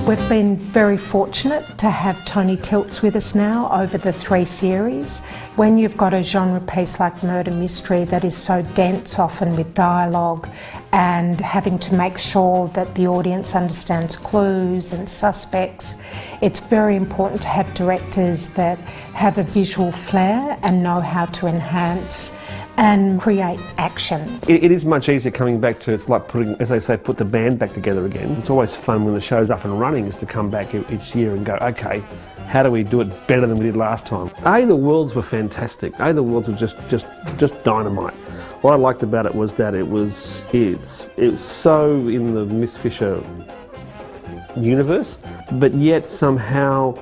We've been very fortunate to have Tony Tilts with us now over the 3 series. When you've got a genre piece like murder mystery that is so dense often with dialogue and having to make sure that the audience understands clues and suspects, it's very important to have directors that have a visual flair and know how to enhance and create action. It is much easier coming back to, it's like putting, as they say, put the band back together again. It's always fun when the show's up and running is to come back each year and go, okay, how do we do it better than we did last time? The worlds were fantastic. The worlds were just dynamite. What I liked about it was that it was so in the Miss Fisher universe, but yet somehow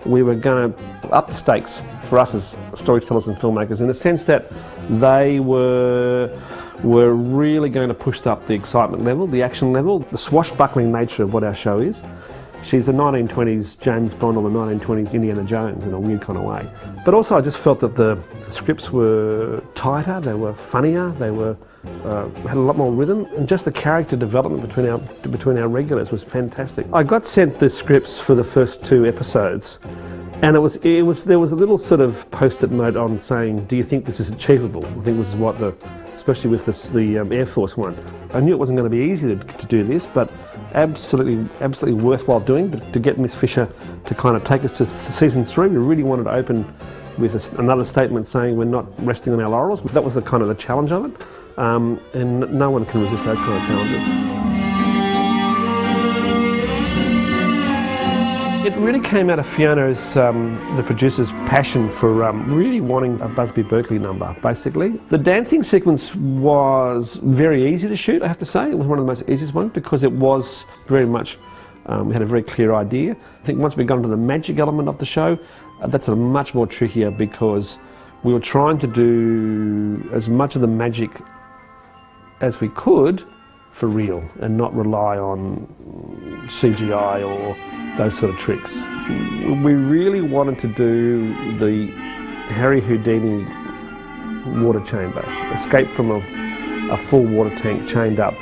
we were going to up the stakes for us as storytellers and filmmakers in the sense that they were really going to push up the excitement level, the action level, the swashbuckling nature of what our show is. She's the 1920s James Bond or the 1920s Indiana Jones in a weird kind of way. But also I just felt that the scripts were tighter, they were funnier, they were had a lot more rhythm, and just the character development between our regulars was fantastic. I got sent the scripts for the first 2 episodes, and there was a little sort of post-it note on saying, do you think this is achievable? I think this is what especially with the Air Force one. I knew it wasn't going to be easy to do this, but absolutely worthwhile doing. But to get Miss Fisher to kind of take us to season 3, we really wanted to open with another statement saying we're not resting on our laurels. That was the kind of the challenge of it. And no one can resist those kind of challenges. It really came out of Fiona's, the producer's passion for really wanting a Busby Berkeley number, basically. The dancing sequence was very easy to shoot, I have to say. It was one of the most easiest ones because it was very much, we had a very clear idea. I think once we got into the magic element of the show, that's a much more trickier because we were trying to do as much of the magic as we could for real and not rely on CGI or those sort of tricks. We really wanted to do the Harry Houdini water chamber, escape from a full water tank chained up.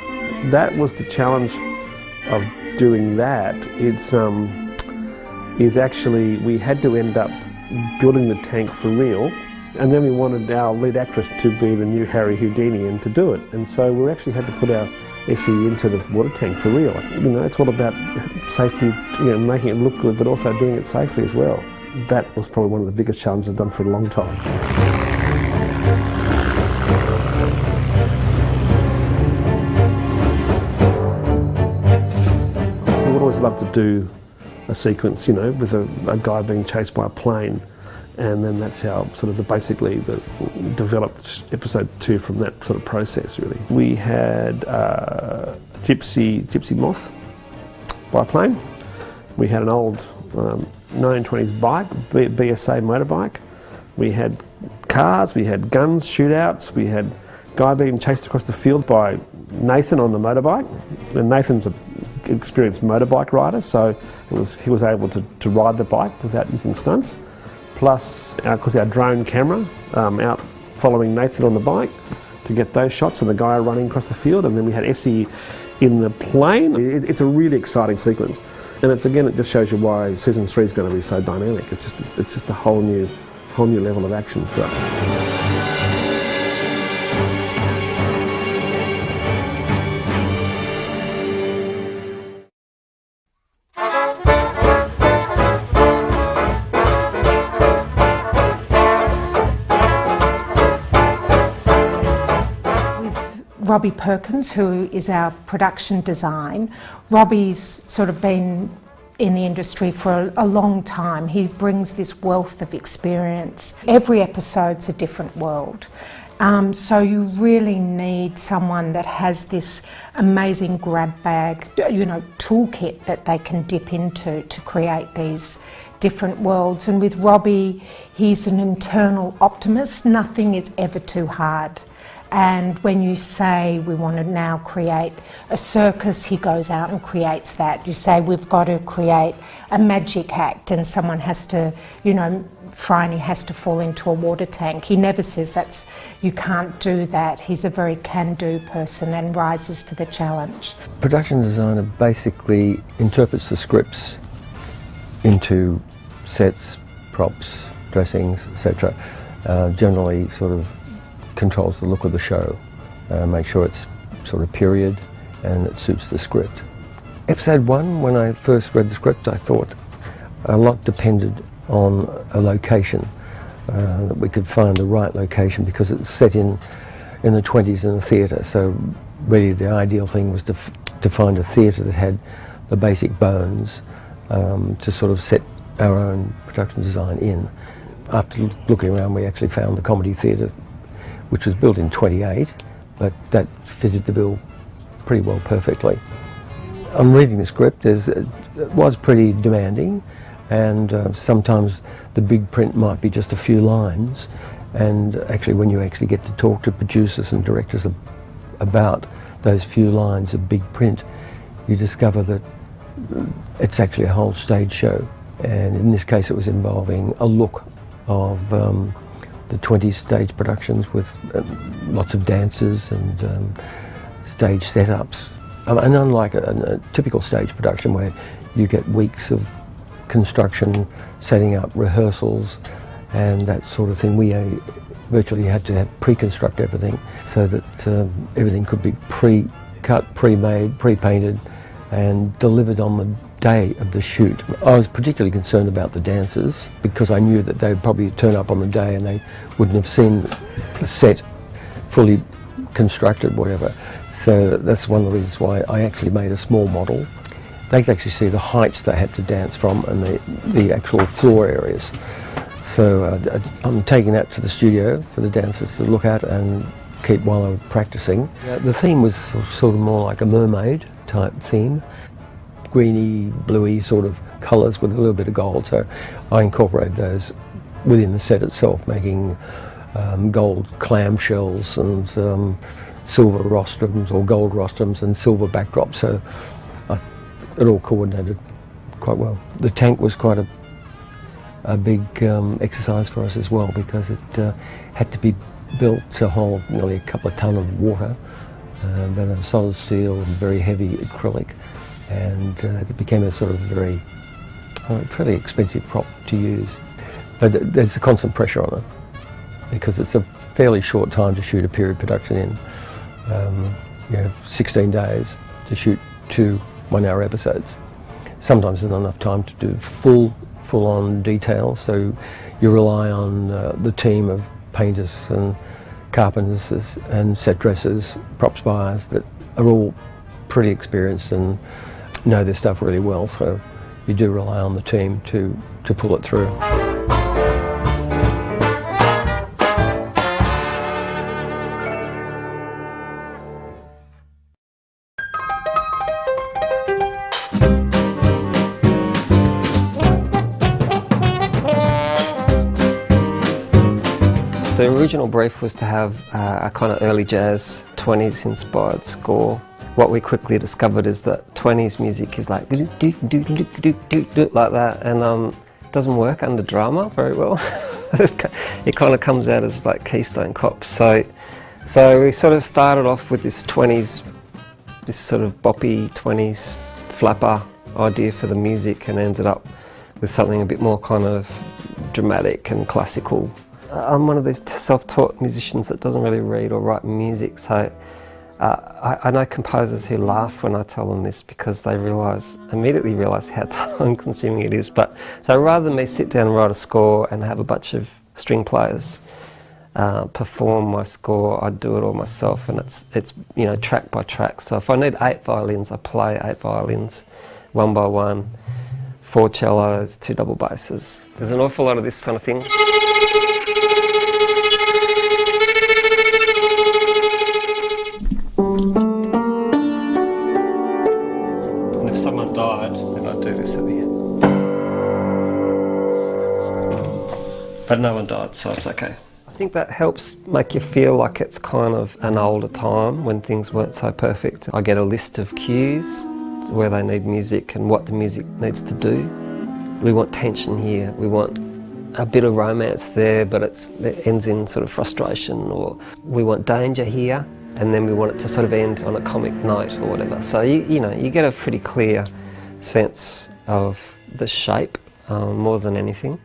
That was the challenge of doing that. Is actually we had to end up building the tank for real, and then we wanted our lead actress to be the new Harry Houdini and to do it. And so we actually had to put our Essie into the water tank for real. You know, it's all about safety, you know, making it look good, but also doing it safely as well. That was probably one of the biggest challenges I've done for a long time. We would always love to do a sequence, you know, with a guy being chased by a plane. And then that's how basically developed episode 2 from that sort of process, really. We had Gypsy Moth by plane. We had an old 1920s bike, BSA motorbike. We had cars, we had guns, shootouts, we had a guy being chased across the field by Nathan on the motorbike. And Nathan's an experienced motorbike rider, so he was able to ride the bike without using stunts. Plus, because our drone camera out following Nathan on the bike to get those shots of the guy running across the field, and then we had Essie in the plane. It's a really exciting sequence, and it just shows you why season 3 is going to be so dynamic. It's just a whole new level of action for us. Robbie Perkins, who is our production design. Robbie's sort of been in the industry for a long time. He brings this wealth of experience. Every episode's a different world. So you really need someone that has this amazing grab bag, you know, toolkit that they can dip into to create these different worlds. And with Robbie, he's an internal optimist. Nothing is ever too hard. And when you say we want to now create a circus, he goes out and creates that. You say we've got to create a magic act and someone has to, you know, Phryne has to fall into a water tank. He never says you can't do that. He's a very can-do person and rises to the challenge. Production designer basically interprets the scripts into sets, props, dressings, etc. Generally sort of controls the look of the show, make sure it's sort of period and it suits the script. Episode 1, when I first read the script, I thought a lot depended on a location, that we could find the right location, because it's set in the 20s in a theatre, so really the ideal thing was to find a theatre that had the basic bones to sort of set our own production design in. After looking around, we actually found the Comedy Theatre, which was built in 28, but that fitted the bill pretty well, perfectly. On reading the script, it was pretty demanding, and sometimes the big print might be just a few lines, and actually when you actually get to talk to producers and directors about those few lines of big print, you discover that it's actually a whole stage show. And in this case it was involving a look of the 20s stage productions with lots of dancers and stage setups. And unlike a typical stage production where you get weeks of construction, setting up rehearsals and that sort of thing, we virtually had to pre-construct everything so that everything could be pre-cut, pre-made, pre-painted and delivered on the day of the shoot. I was particularly concerned about the dancers because I knew that they'd probably turn up on the day and they wouldn't have seen the set fully constructed, whatever. So that's one of the reasons why I actually made a small model. They could actually see the heights they had to dance from and the actual floor areas. So I'm taking that to the studio for the dancers to look at and keep while I'm practicing. The theme was sort of more like a mermaid type theme. Greeny, bluey sort of colours with a little bit of gold, so I incorporated those within the set itself, making gold clamshells and silver rostrums or gold rostrums and silver backdrops, so it all coordinated quite well. The tank was quite a big exercise for us as well, because it had to be built to hold nearly a couple of tonne of water, then a solid steel and very heavy acrylic, and it became a sort of very fairly expensive prop to use. But there's a constant pressure on it because it's a fairly short time to shoot a period production in. You have 16 days to shoot 2 one-hour episodes. Sometimes there's not enough time to do full-on detail, so you rely on the team of painters and carpenters and set dressers, props buyers that are all pretty experienced and know their stuff really well, so you do rely on the team to pull it through. The original brief was to have a kind of early jazz, 20s inspired score. What we quickly discovered is that 20s music is like do do do do do do do like that, and doesn't work under drama very well. It kind of comes out as like Keystone Cops. So we sort of started off with this 20s, this sort of boppy 20s flapper idea for the music, and ended up with something a bit more kind of dramatic and classical. I'm one of these self-taught musicians that doesn't really read or write music, so I know composers who laugh when I tell them this because they immediately realise how time-consuming it is. But so rather than me sit down and write a score and have a bunch of string players perform my score, I do it all myself, and it's you know, track by track. So if I need 8 violins, I play 8 violins, one by one, 4 cellos, 2 double basses. There's an awful lot of this kind of thing. And if someone died, then I'd do this at the end. But no one died, so it's okay. I think that helps make you feel like it's kind of an older time when things weren't so perfect. I get a list of cues where they need music and what the music needs to do. We want tension here, we want a bit of romance there, but it ends in sort of frustration, or we want danger here, and then we want it to sort of end on a comic note or whatever. So you get a pretty clear sense of the shape more than anything.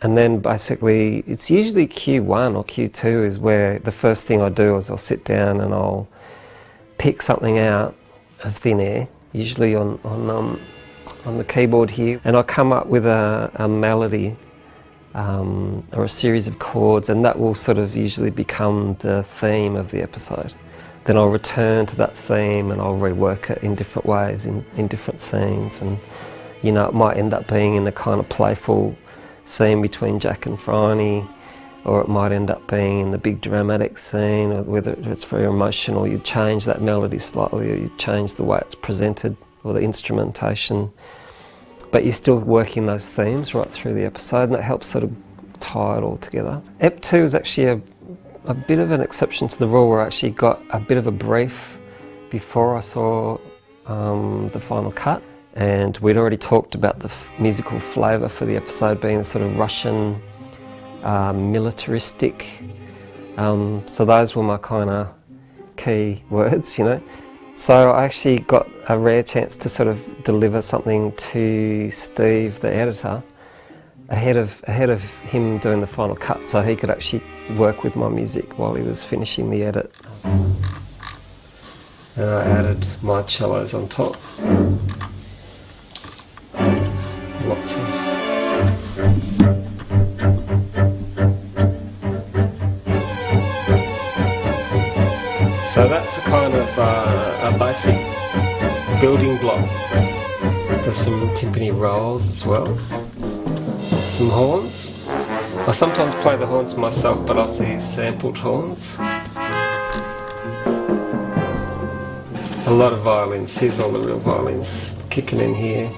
And then basically it's usually Q1 or Q2 is where the first thing I do is I'll sit down and I'll pick something out of thin air, usually on the keyboard here, and I'll come up with a melody or a series of chords, and that will sort of usually become the theme of the episode. Then I'll return to that theme and I'll rework it in different ways, in different scenes, and it might end up being in a kind of playful scene between Jack and Phryne, or it might end up being in the big dramatic scene, or whether it's very emotional, you change that melody slightly, or you change the way it's presented, or the instrumentation. But you're still working those themes right through the episode, and that helps sort of tie it all together. Ep 2 is actually a bit of an exception to the rule, where I actually got a bit of a brief before I saw the final cut, and we'd already talked about the musical flavour for the episode being a sort of Russian militaristic, so those were my kind of key words, So I actually got a rare chance to sort of deliver something to Steve, the editor, ahead of him doing the final cut, so he could actually work with my music while he was finishing the edit. And I added my cellos on top. Lots of. So that's a kind of a basic building block. There's some timpani rolls as well, some horns. I sometimes play the horns myself, but I also use sampled horns. A lot of violins. Here's all the real violins kicking in here.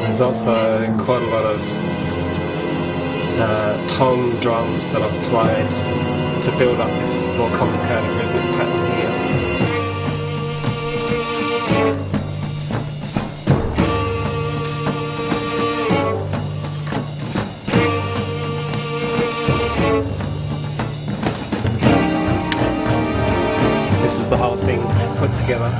There's also quite a lot of tom drums that I've played to build up this more complicated rhythmic pattern here. This is the whole thing put together.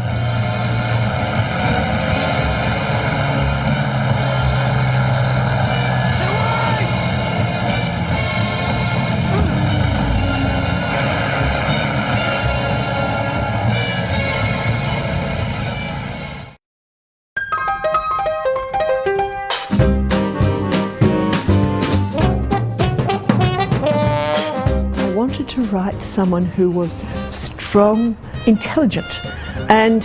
To write someone who was strong, intelligent and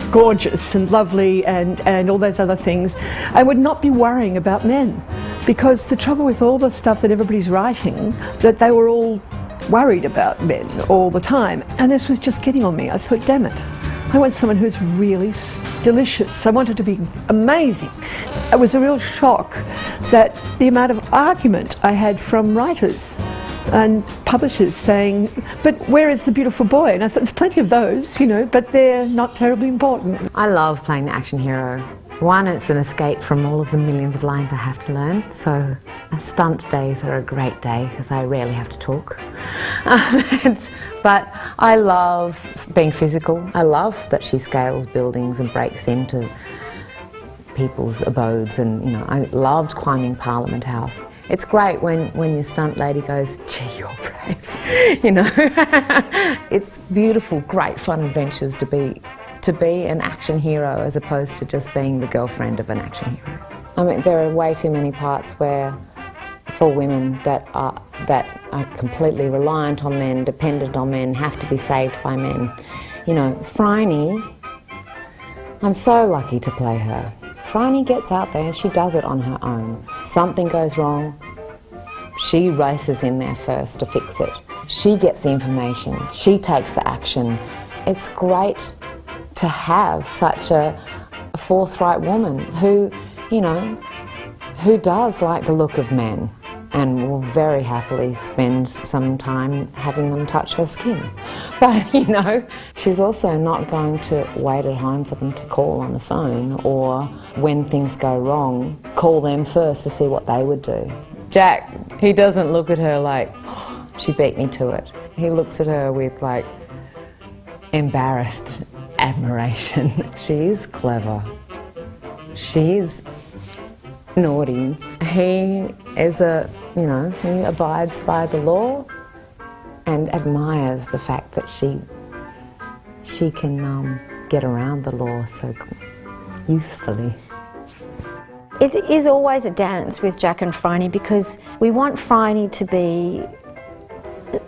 gorgeous and lovely and all those other things. I would not be worrying about men, because the trouble with all the stuff that everybody's writing, that they were all worried about men all the time, and this was just getting on me. I thought, damn it, I want someone who's really delicious. I want her to be amazing. It was a real shock that the amount of argument I had from writers and publishers saying, but where is the beautiful boy? And I thought, there's plenty of those, but they're not terribly important. I love playing the action hero. One, it's an escape from all of the millions of lines I have to learn. So stunt days are a great day because I rarely have to talk. But I love being physical. I love that she scales buildings and breaks into people's abodes, and I loved climbing Parliament House. It's great when your stunt lady goes, gee, you're brave, It's beautiful, great fun adventures to be an action hero as opposed to just being the girlfriend of an action hero. I mean, there are way too many parts where, for women that are completely reliant on men, dependent on men, have to be saved by men. Phryne, I'm so lucky to play her. Phryne gets out there and she does it on her own. Something goes wrong, she races in there first to fix it. She gets the information, she takes the action. It's great to have such a forthright woman who does like the look of men and will very happily spend some time having them touch her skin. But, you know, she's also not going to wait at home for them to call on the phone, or when things go wrong, call them first to see what they would do. Jack, he doesn't look at her like, oh, she beat me to it. He looks at her with like embarrassed admiration. She is clever. She is naughty. He is he abides by the law and admires the fact that she can get around the law so usefully. It is always a dance with Jack and Phryne, because we want Phryne to be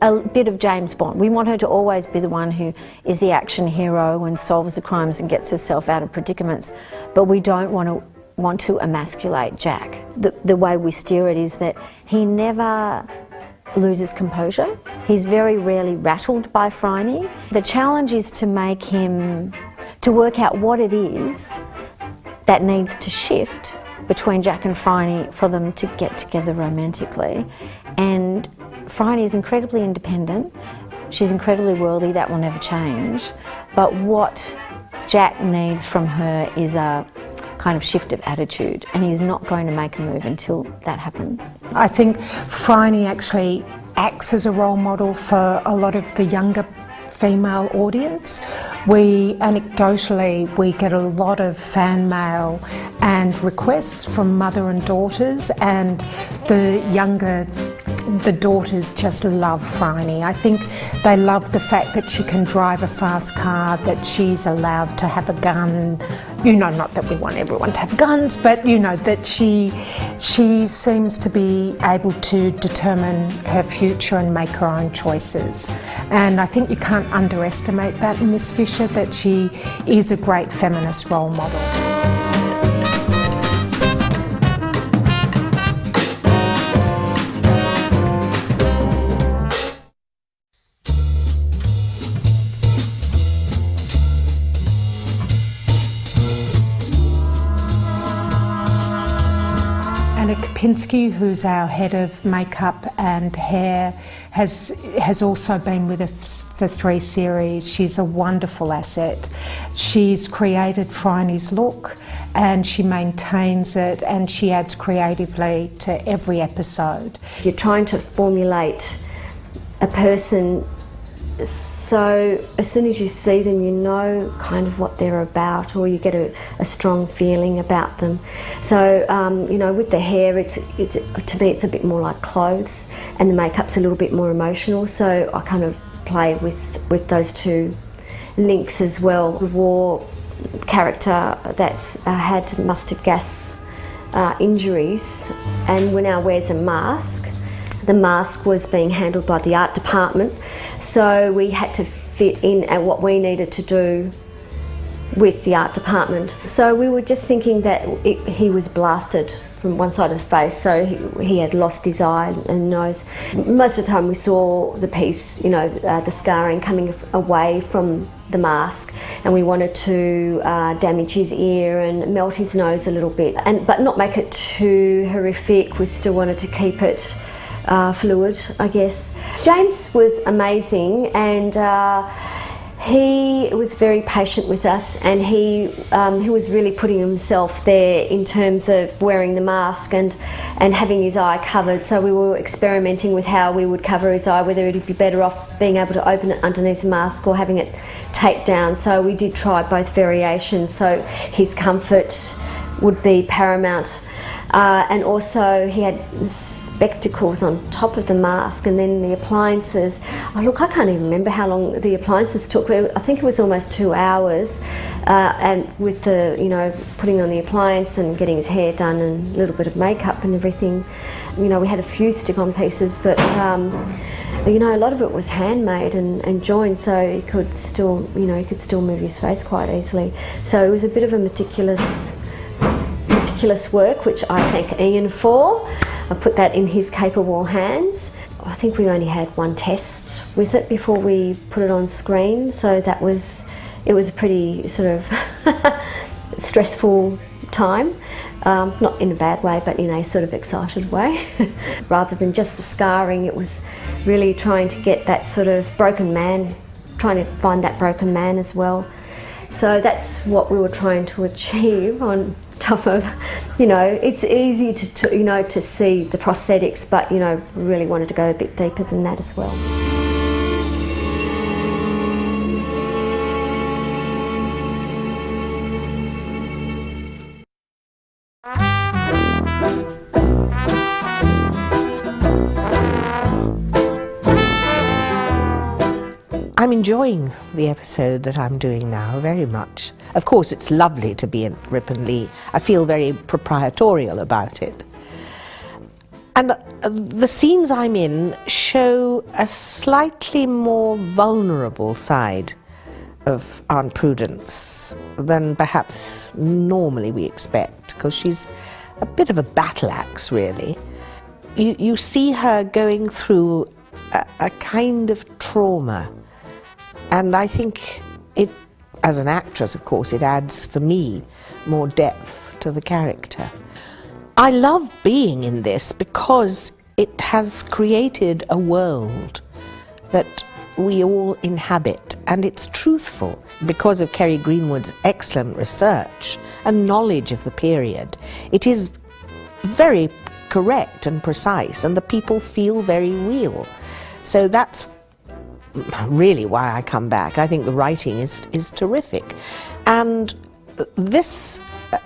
a bit of James Bond. We want her to always be the one who is the action hero and solves the crimes and gets herself out of predicaments, but we don't want to emasculate Jack. The way we steer it is that he never loses composure. He's very rarely rattled by Phryne. The challenge is to make him, to work out what it is that needs to shift between Jack and Phryne for them to get together romantically. And Phryne is incredibly independent. She's incredibly worldly, that will never change. But what Jack needs from her is a kind of shift of attitude, and he's not going to make a move until that happens. I think Phryne actually acts as a role model for a lot of the younger female audience. Anecdotally, we get a lot of fan mail and requests from mother and daughters, and the daughters just love Phryne. I think they love the fact that she can drive a fast car, that she's allowed to have a gun. You know, not that we want everyone to have guns, but you know, that she seems to be able to determine her future and make her own choices. And I think you can't underestimate that in Miss Fisher, that she is a great feminist role model. Kapinski, who's our head of makeup and hair, has also been with us for 3 series. She's a wonderful asset. She's created Phryne's look and she maintains it, and she adds creatively to every episode. You're trying to formulate a person so as soon as you see them, you know kind of what they're about, or you get a strong feeling about them. So you know, with the hair, it's to me it's a bit more like clothes, and the makeup's a little bit more emotional. So I kind of play with those two links as well. The war character that's had mustard gas injuries, and now wears a mask. The mask was being handled by the art department, so we had to fit in at what we needed to do with the art department. So we were just thinking that he was blasted from one side of the face, so he had lost his eye and nose. Most of the time we saw the piece, you know, the scarring coming away from the mask, and we wanted to damage his ear and melt his nose a little bit, but not make it too horrific. We still wanted to keep it fluid, I guess. James was amazing, and he was very patient with us, and he was really putting himself there in terms of wearing the mask and having his eye covered. So we were experimenting with how we would cover his eye, whether it'd be better off being able to open it underneath the mask or having it taped down. So we did try both variations, so his comfort would be paramount. And also he had spectacles on top of the mask, and then the appliances. Oh look, I can't even remember how long the appliances took. I think it was almost 2 hours, and with the, you know, putting on the appliance and getting his hair done and a little bit of makeup and everything. You know, we had a few stick-on pieces, but you know, a lot of it was handmade and joined, so he could still, you know, he could still move his face quite easily. So it was a bit of a meticulous work, which I thank Ian for. I put that in his capable hands. I think we only had one test with it before we put it on screen, so it was a pretty sort of stressful time, not in a bad way, but in a sort of excited way. Rather than just the scarring, it was really trying to get that sort of broken man, trying to find that broken man as well. So that's what we were trying to achieve on top of, it's easy to see the prosthetics, but, we really wanted to go a bit deeper than that as well. I'm enjoying the episode that I'm doing now very much. Of course, it's lovely to be in Rip and Lee. I feel very proprietorial about it. And the scenes I'm in show a slightly more vulnerable side of Aunt Prudence than perhaps normally we expect, because she's a bit of a battle axe, really. You see her going through a kind of trauma. And I think it, as an actress, of course, it adds, for me, more depth to the character. I love being in this because it has created a world that we all inhabit, and it's truthful because of Kerry Greenwood's excellent research and knowledge of the period. It is very correct and precise, and the people feel very real. So that's really why I come back. I think the writing is terrific. And this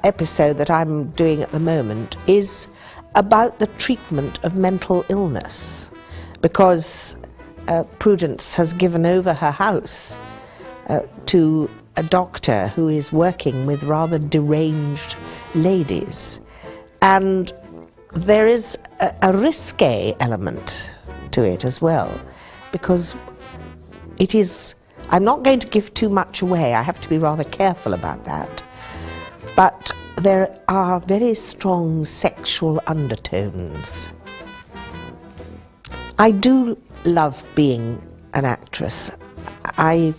episode that I'm doing at the moment is about the treatment of mental illness, because Prudence has given over her house to a doctor who is working with rather deranged ladies. And there is a risque element to it as well, because it is, I'm not going to give too much away, I have to be rather careful about that, but there are very strong sexual undertones. I do love being an actress. I'm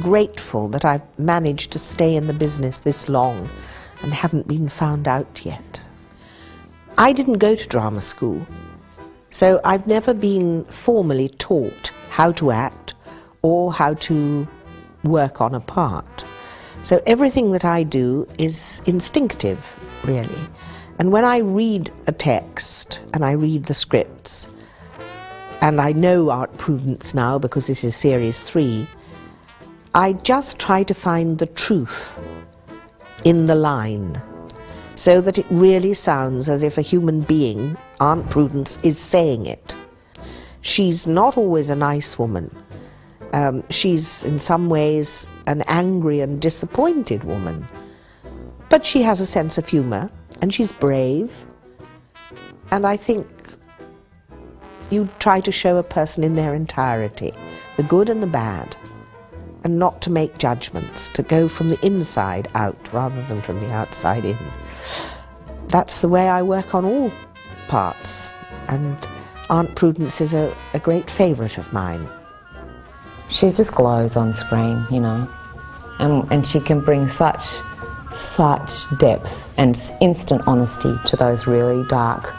grateful that I've managed to stay in the business this long and haven't been found out yet. I didn't go to drama school, so I've never been formally taught how to act or how to work on a part. So everything that I do is instinctive, really. And when I read a text and I read the scripts, and I know Aunt Prudence now because this is series 3, I just try to find the truth in the line so that it really sounds as if a human being, Aunt Prudence, is saying it. She's not always a nice woman. She's in some ways an angry and disappointed woman. But she has a sense of humour, and she's brave. And I think you try to show a person in their entirety, the good and the bad, and not to make judgments, to go from the inside out rather than from the outside in. That's the way I work on all parts, and Aunt Prudence is a great favourite of mine. She just glows on screen, and she can bring such depth and instant honesty to those really dark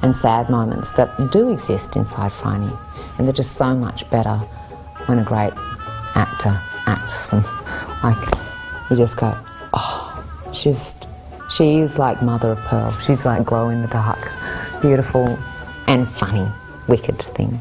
and sad moments that do exist inside Phryne, and they're just so much better when a great actor acts them. Like, you just go, oh, she is like mother of pearl. She's like glow in the dark, beautiful and funny, wicked thing.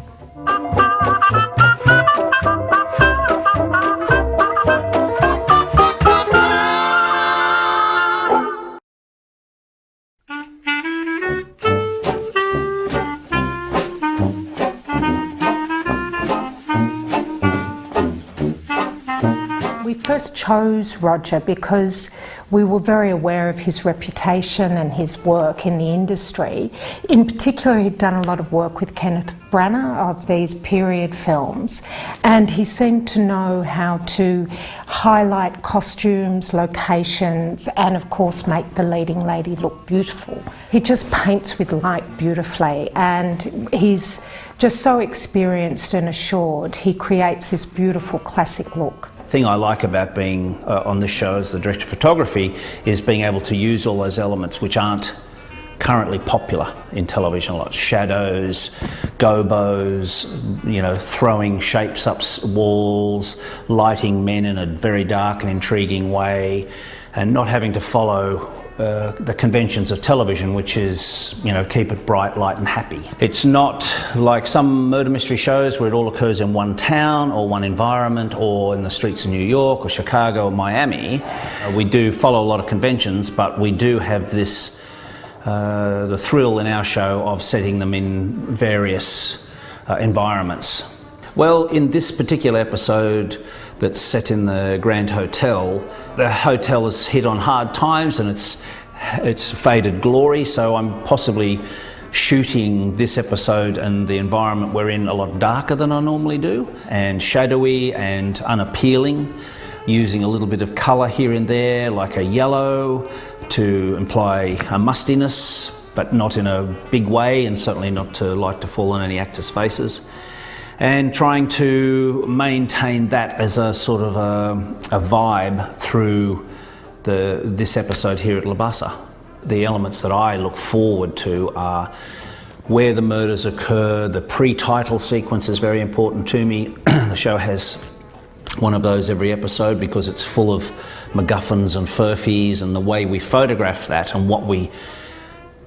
We first chose Roger because we were very aware of his reputation and his work in the industry. In particular, he'd done a lot of work with Kenneth Branagh of these period films, and he seemed to know how to highlight costumes, locations, and of course make the leading lady look beautiful. He just paints with light beautifully, and he's just so experienced and assured. He creates this beautiful classic look. thing I like about being on this show as the director of photography is being able to use all those elements which aren't currently popular in television, like shadows, gobos, you know, throwing shapes up walls, lighting men in a very dark and intriguing way, and not having to follow the conventions of television, which is, you know, keep it bright, light and happy. It's not like some murder mystery shows where it all occurs in one town or one environment or in the streets of New York or Chicago or Miami. We do follow a lot of conventions, but we do have this the thrill in our show of setting them in various environments. Well, in this particular episode that's set in the Grand Hotel, the hotel is hit on hard times and it's faded glory, so I'm possibly shooting this episode and the environment we're in a lot darker than I normally do, and shadowy and unappealing, using a little bit of colour here and there, like a yellow, to imply a mustiness, but not in a big way, and certainly not to like to fall on any actors' faces. And trying to maintain that as a sort of a vibe through this episode here at Labasa. The elements that I look forward to are where the murders occur. The pre-title sequence is very important to me. The show has one of those every episode because it's full of MacGuffins and furphies, and the way we photograph that and what we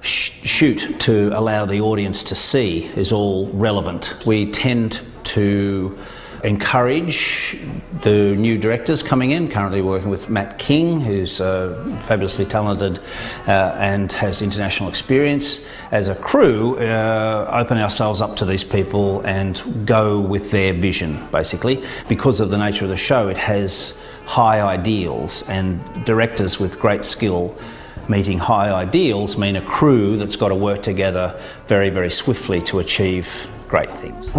shoot to allow the audience to see is all relevant. We tend to encourage the new directors coming in, currently working with Matt King, who's fabulously talented and has international experience. As a crew, open ourselves up to these people and go with their vision, basically. Because of the nature of the show, it has high ideals, and directors with great skill meeting high ideals mean a crew that's got to work together very, very swiftly to achieve great things.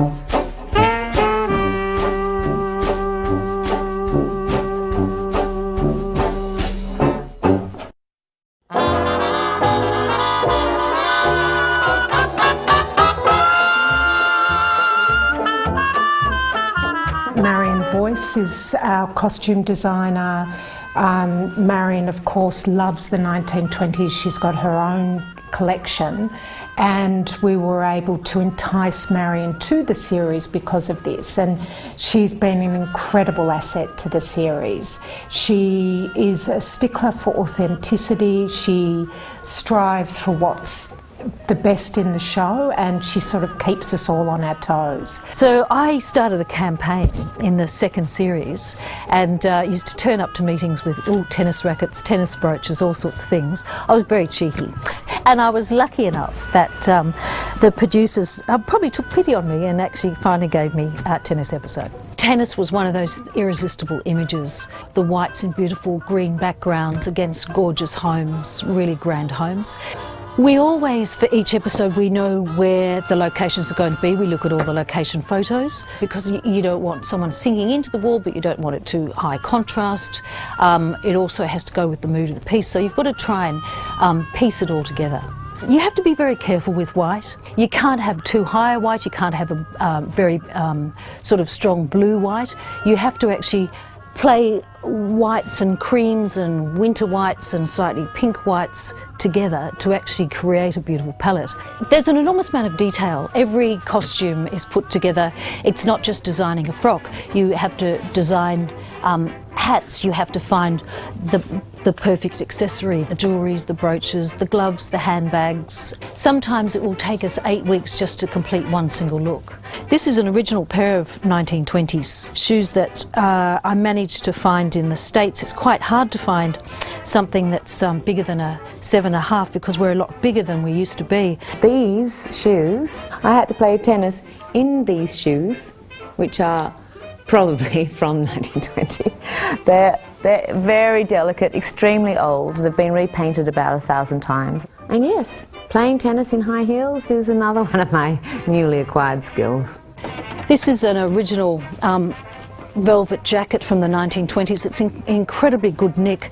Boyce is our costume designer. Marion, of course, loves the 1920s. She's got her own collection, and we were able to entice Marion to the series because of this, and she's been an incredible asset to the series. She is a stickler for authenticity. She strives for what's the best in the show, and she sort of keeps us all on our toes. So I started a campaign in the second series and used to turn up to meetings with all tennis rackets, tennis brooches, all sorts of things. I was very cheeky, and I was lucky enough that the producers probably took pity on me and actually finally gave me a tennis episode. Tennis was one of those irresistible images. The whites in beautiful green backgrounds against gorgeous homes, really grand homes. We always, for each episode, we know where the locations are going to be. We look at all the location photos because you don't want someone singing into the wall, but you don't want it too high contrast. It also has to go with the mood of the piece, so you've got to try and piece it all together. You have to be very careful with white. You can't have too high a white, you can't have a very sort of strong blue white. You have to actually play whites and creams and winter whites and slightly pink whites together to actually create a beautiful palette. There's an enormous amount of detail. Every costume is put together. It's not just designing a frock. You have to design hats, you have to find the perfect accessory, the jewelries, the brooches, the gloves, the handbags. Sometimes it will take us 8 weeks just to complete one single look. This is an original pair of 1920s shoes that I managed to find in the States. It's quite hard to find something that's bigger than a 7.5 because we're a lot bigger than we used to be. These shoes, I had to play tennis in these shoes, which are probably from 1920. They're very delicate, extremely old. They've been repainted about 1,000 times. And yes, playing tennis in high heels is another one of my newly acquired skills. This is an original velvet jacket from the 1920s. It's in incredibly good nick.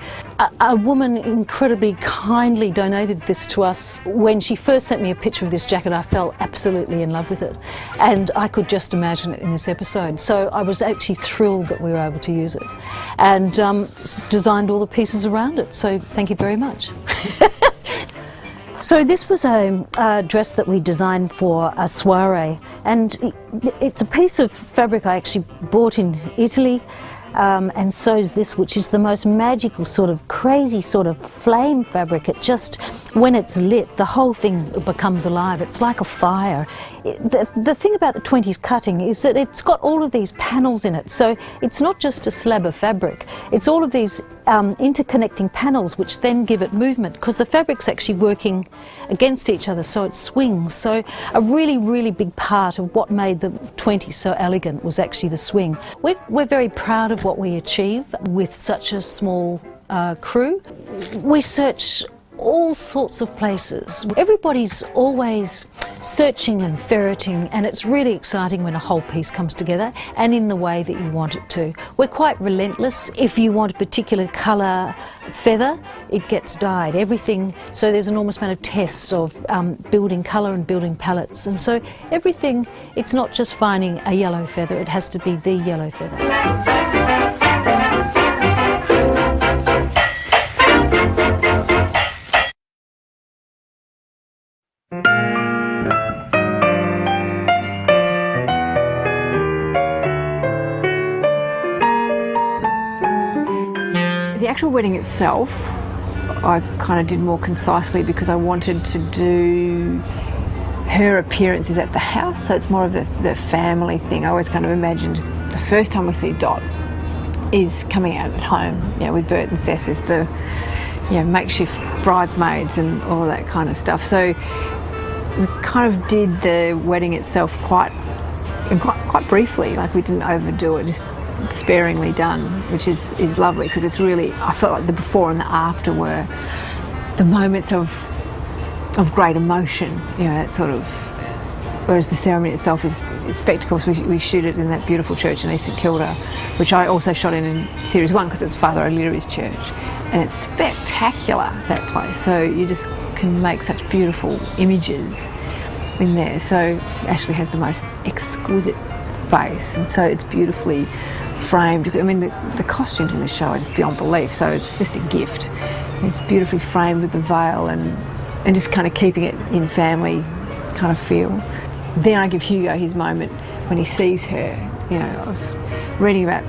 A woman incredibly kindly donated this to us. When she first sent me a picture of this jacket, I fell absolutely in love with it, and I could just imagine it in this episode. So I was actually thrilled that we were able to use it, and designed all the pieces around it. So thank you very much. So this was a dress that we designed for a soiree, and it's a piece of fabric I actually bought in Italy, and so is this, which is the most magical sort of crazy sort of flame fabric. It just, when it's lit, the whole thing becomes alive. It's like a fire. The thing about the 20s cutting is that it's got all of these panels in it, so it's not just a slab of fabric, it's all of these interconnecting panels which then give it movement, because the fabric's actually working against each other, so it swings. So a really, really big part of what made the 20s so elegant was actually the swing. We're very proud of what we achieve with such a small crew. We search all sorts of places. Everybody's always searching and ferreting, and it's really exciting when a whole piece comes together and in the way that you want it to. We're quite relentless. If you want a particular colour feather, it gets dyed. Everything, so there's an enormous amount of tests of building colour and building palettes, and so everything, it's not just finding a yellow feather, it has to be the yellow feather. The actual wedding itself, I kind of did more concisely because I wanted to do her appearances at the house, so it's more of the family thing. I always kind of imagined the first time we see Dot is coming out at home, with Bert and Cess as the makeshift bridesmaids and all of that kind of stuff. So we kind of did the wedding itself quite briefly, like we didn't overdo it, just sparingly done, which is lovely, because it's really, I felt like the before and the after were the moments of great emotion, that sort of, whereas the ceremony itself is spectacles. We shoot it in that beautiful church in East St Kilda, which I also shot in series 1 because it's Father O'Leary's church, and it's spectacular, that place. So you just can make such beautiful images in there. So Ashley has the most exquisite face, and so it's beautifully framed. I mean, the costumes in the show are just beyond belief, so it's just a gift. It's beautifully framed with the veil and just kind of keeping it in family kind of feel. Then I give Hugo his moment when he sees her. I was reading about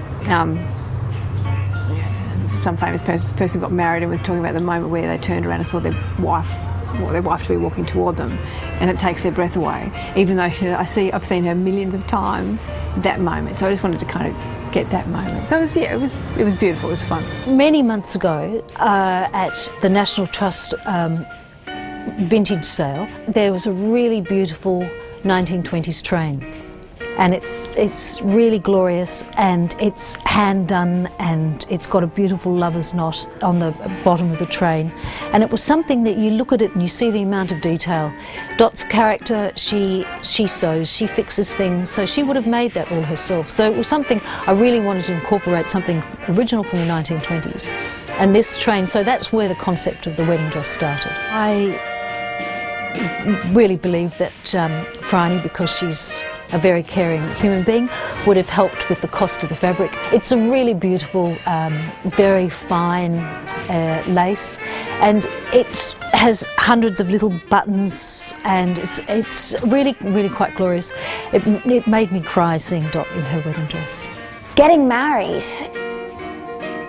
some famous person got married and was talking about the moment where they turned around and saw their wife to be walking toward them, and it takes their breath away. Even though I've seen her millions of times, that moment. So I just wanted to kind of get that moment. So it was beautiful. It was fun. Many months ago, at the National Trust vintage sale, there was a really beautiful 1920s train, and it's really glorious, and it's hand done, and it's got a beautiful lover's knot on the bottom of the train, and it was something that you look at it and you see the amount of detail. Dot's character, she sews, she fixes things, so she would have made that all herself. So it was something I really wanted to incorporate, something original from the 1920s, and this train. So that's where the concept of the wedding dress started. I really believe that Franny, because she's a very caring human being, would have helped with the cost of the fabric. It's a really beautiful, very fine lace, and it has hundreds of little buttons, and it's really, really quite glorious. It made me cry seeing Dot in her wedding dress. Getting married.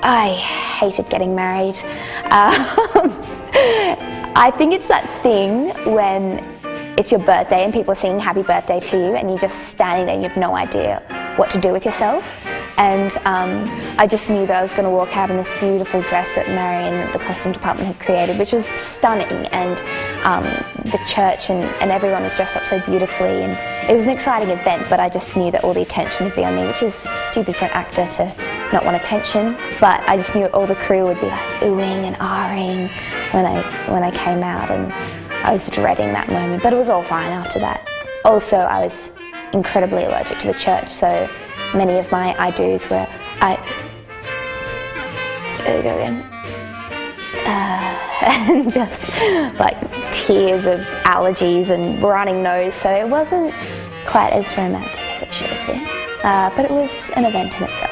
I hated getting married. I think it's that thing when it's your birthday and people are singing happy birthday to you and you're just standing there and you have no idea what to do with yourself. And I just knew that I was going to walk out in this beautiful dress that Marion, the costume department, had created, which was stunning, and the church and everyone was dressed up so beautifully, and it was an exciting event, but I just knew that all the attention would be on me, which is stupid for an actor to not want attention, but I just knew all the crew would be like oohing and ahhing when I came out, and I was dreading that moment, but it was all fine after that. Also, I was incredibly allergic to the church, so many of my I do's were and just like tears of allergies and running nose, so it wasn't quite as romantic as it should have been, but it was an event in itself.